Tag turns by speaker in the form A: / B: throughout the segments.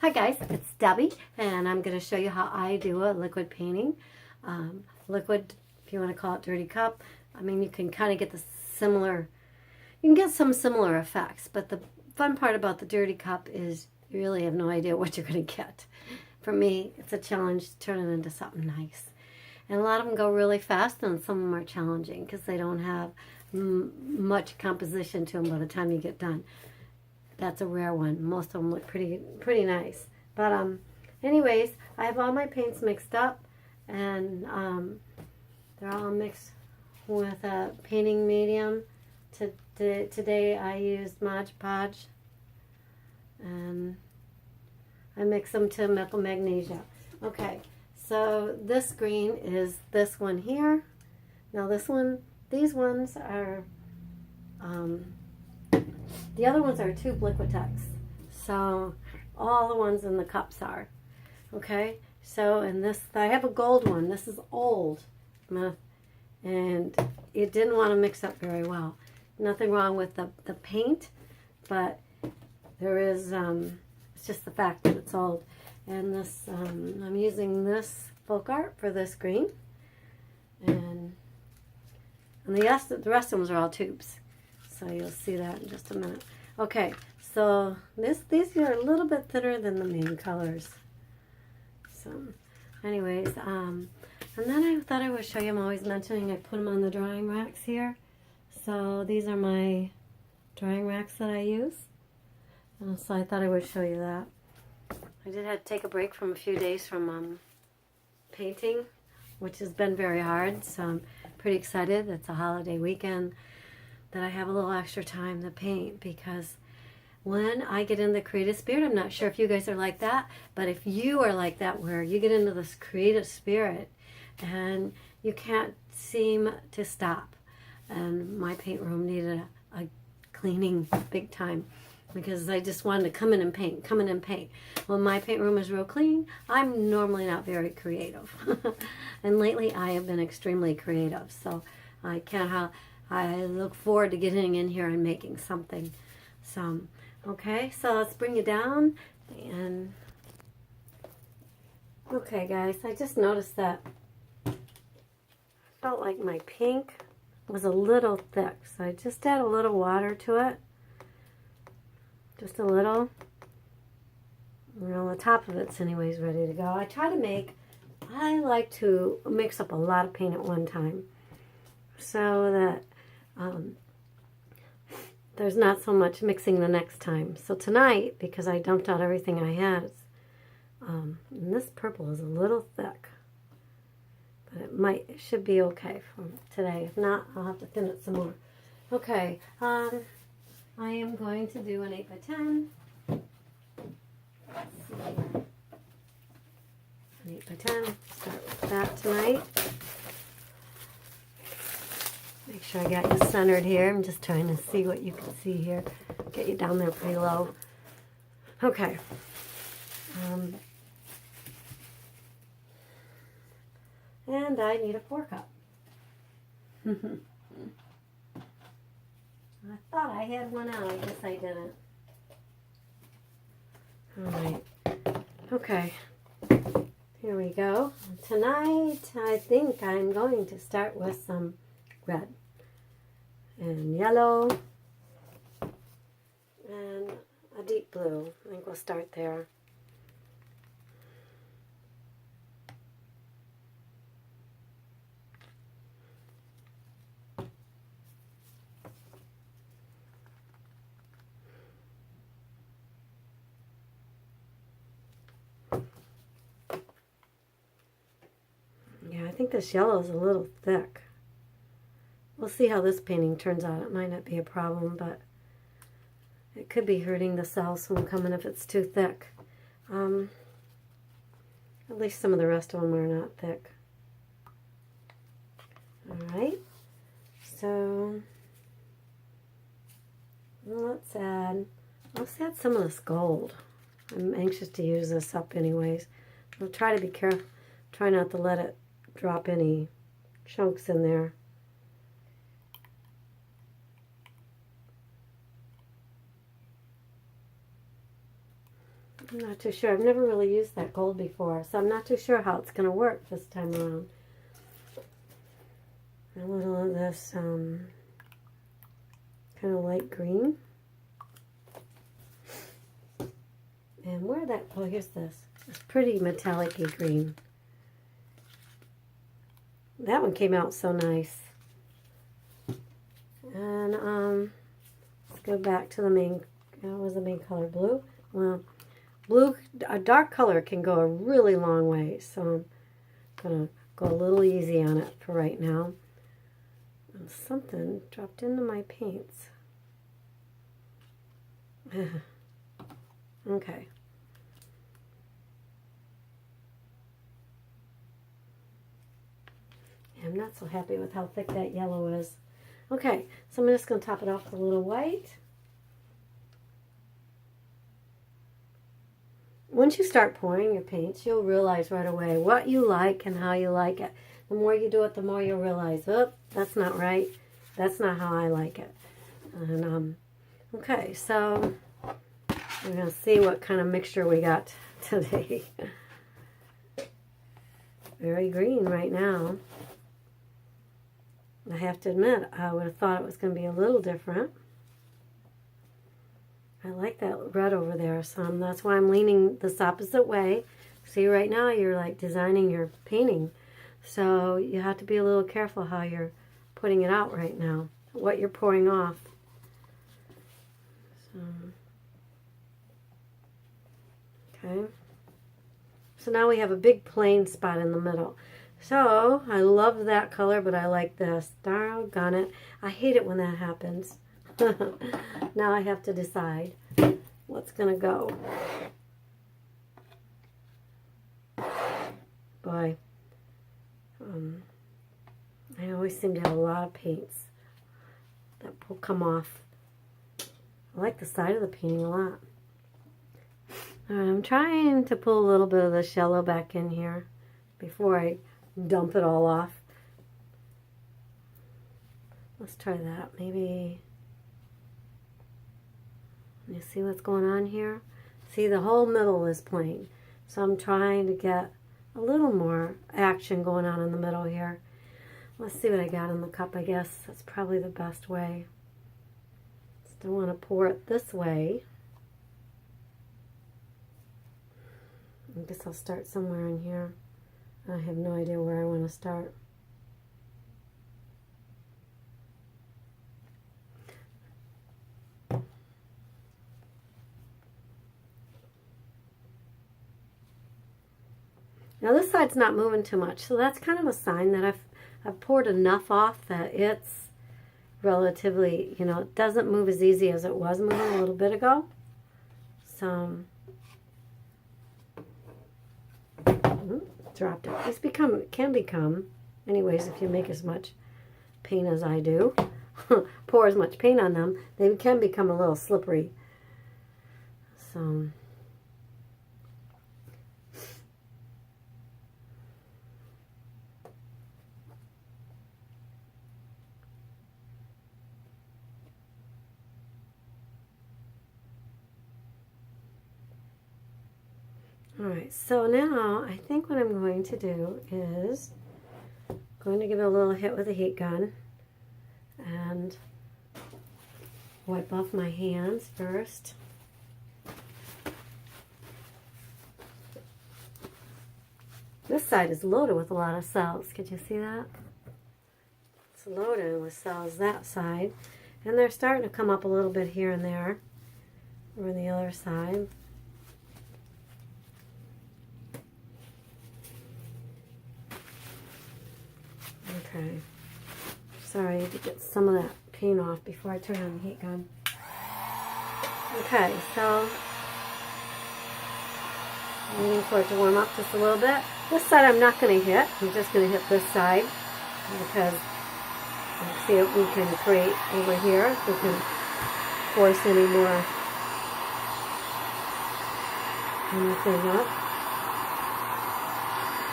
A: Hi guys, it's Debbie, and I'm going to show you how I do a liquid painting. Liquid, if you want to call it dirty cup. I mean, you can kind of get you can get some similar effects, but the fun part about the dirty cup is you really have no idea what you're going to get. For me, it's a challenge to turn it into something nice. And a lot of them go really fast, and some of them are challenging because they don't have much composition to them by the time you get done. That's a rare one. Most of them look pretty nice. But anyways, I have all my paints mixed up, and they're all mixed with a painting medium. Today I used Mod Podge, and I mix them to metal magnesia. Okay, so this green is this one here. Now these ones are the other ones are tube Liquitex. So all the ones in the cups are. Okay, so in this, I have a gold one. This is old. And it didn't want to mix up very well. Nothing wrong with the paint, but there is, it's just the fact that it's old. And this, I'm using this folk art for this green. And the rest of them are all tubes. So you'll see that in just a minute. Okay, so these are a little bit thinner than the main colors. So, anyways, and then I thought I would show you. I'm always mentioning I put them on the drying racks here. So these are my drying racks that I use. So I thought I would show you that. I did have to take a break from a few days from painting, which has been very hard. So I'm pretty excited. It's a holiday weekend that I have a little extra time to paint, because when I get in the creative spirit, I'm not sure if you guys are like that, but if you are like that, where you get into this creative spirit and you can't seem to stop. And my paint room needed a cleaning big time, because I just wanted to come in and paint. When my paint room is real clean, I'm normally not very creative. And lately I have been extremely creative, so I look forward to getting in here and making something. So, okay, so let's bring you down. And okay, guys, I just noticed that I felt like my pink was a little thick, so I just add a little water to it. Just a little. You know, the top of it's anyways ready to go. I like to mix up a lot of paint at one time, so that there's not so much mixing the next time. So tonight, because I dumped out everything I had, and this purple is a little thick, but it should be okay for today. If not, I'll have to thin it some more. Okay, I am going to do an 8 by 10. Let's see. An 8 by 10. Start with that tonight. Make sure I got you centered here. I'm just trying to see what you can see here. Get you down there pretty low. Okay. And I need a 4-cup. I thought I had one out. I guess I didn't. Alright. Okay. Here we go. Tonight, I think I'm going to start with some red and yellow and a deep blue. I think we'll start there. Yeah, I think this yellow is a little thick. We'll see how this painting turns out. It might not be a problem, but it could be hurting the cells from coming if it's too thick. At least some of the rest of them are not thick. Alright, so let's add some of this gold. I'm anxious to use this up anyways. I'll try to be careful, try not to let it drop any chunks in there. I'm not too sure. I've never really used that gold before, so I'm not too sure how it's going to work this time around. A little of this kind of light green. And where that, oh, here's this. It's pretty metallic-y green. That one came out so nice. And let's go back to the main, what was the main color? Blue? Well, blue, a dark color can go a really long way, so I'm going to go a little easy on it for right now. And something dropped into my paints. Okay. I'm not so happy with how thick that yellow is. Okay, so I'm just going to top it off with a little white. Once you start pouring your paints, you'll realize right away what you like and how you like it. The more you do it, the more you'll realize, oh, that's not right. That's not how I like it. And okay, so we're going to see what kind of mixture we got today. Very green right now. I have to admit, I would have thought it was going to be a little different. I like that red over there some. That's why I'm leaning this opposite way. See, right now you're like designing your painting. So you have to be a little careful how you're putting it out right now, what you're pouring off. So, okay. So now we have a big plain spot in the middle. So, I love that color, but I like this. Doggone it. I hate it when that happens. Now I have to decide what's going to go. Boy, I always seem to have a lot of paints that will come off. I like the side of the painting a lot. Alright, I'm trying to pull a little bit of this yellow back in here before I dump it all off. Let's try that. Maybe, you see what's going on here? See, the whole middle is plain. So I'm trying to get a little more action going on in the middle here. Let's see what I got in the cup, I guess. That's probably the best way. Still want to pour it this way. I guess I'll start somewhere in here. I have no idea where I want to start. Now this side's not moving too much, so that's kind of a sign that I've poured enough off that it's relatively, you know, it doesn't move as easy as it was moving a little bit ago. So dropped it. These can become, anyways, if you make as much paint as I do, pour as much paint on them, they can become a little slippery. So, alright, so now I think what I'm going to do is going to give it a little hit with a heat gun and wipe off my hands first. This side is loaded with a lot of cells. Could you see that? It's loaded with cells, that side. And they're starting to come up a little bit here and there. Over the other side. Okay. Sorry to get some of that paint off before I turn on the heat gun. Okay, so I'm waiting for it to warm up just a little bit. This side I'm not going to hit. I'm just going to hit this side because let's see what we can create over here. If we can force any more anything up.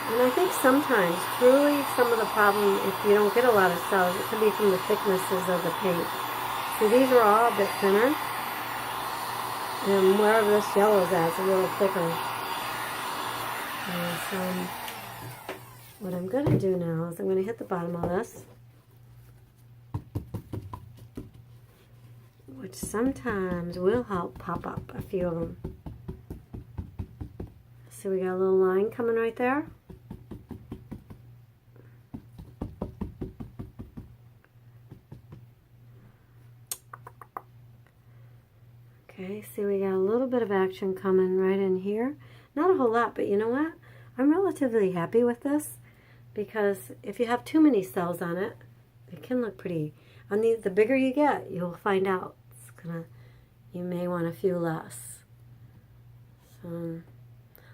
A: And I think sometimes, truly, some of the problem, if you don't get a lot of cells, it could be from the thicknesses of the paint. So these are all a bit thinner. And wherever this yellow's at, it's a little thicker. And so what I'm going to do now is I'm going to hit the bottom of this, which sometimes will help pop up a few of them. So we got a little line coming right there. Okay, see we got a little bit of action coming right in here. Not a whole lot, but you know what? I'm relatively happy with this because if you have too many cells on it, it can look pretty. On the bigger you get, you'll find out you may want a few less. So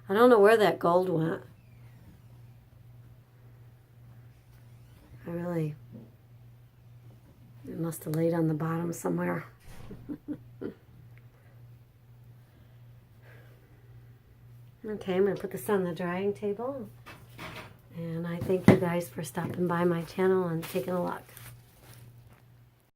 A: I don't know where that gold went. It must have laid on the bottom somewhere. Okay, I'm going to put this on the drying table. And I thank you guys for stopping by my channel and taking a look.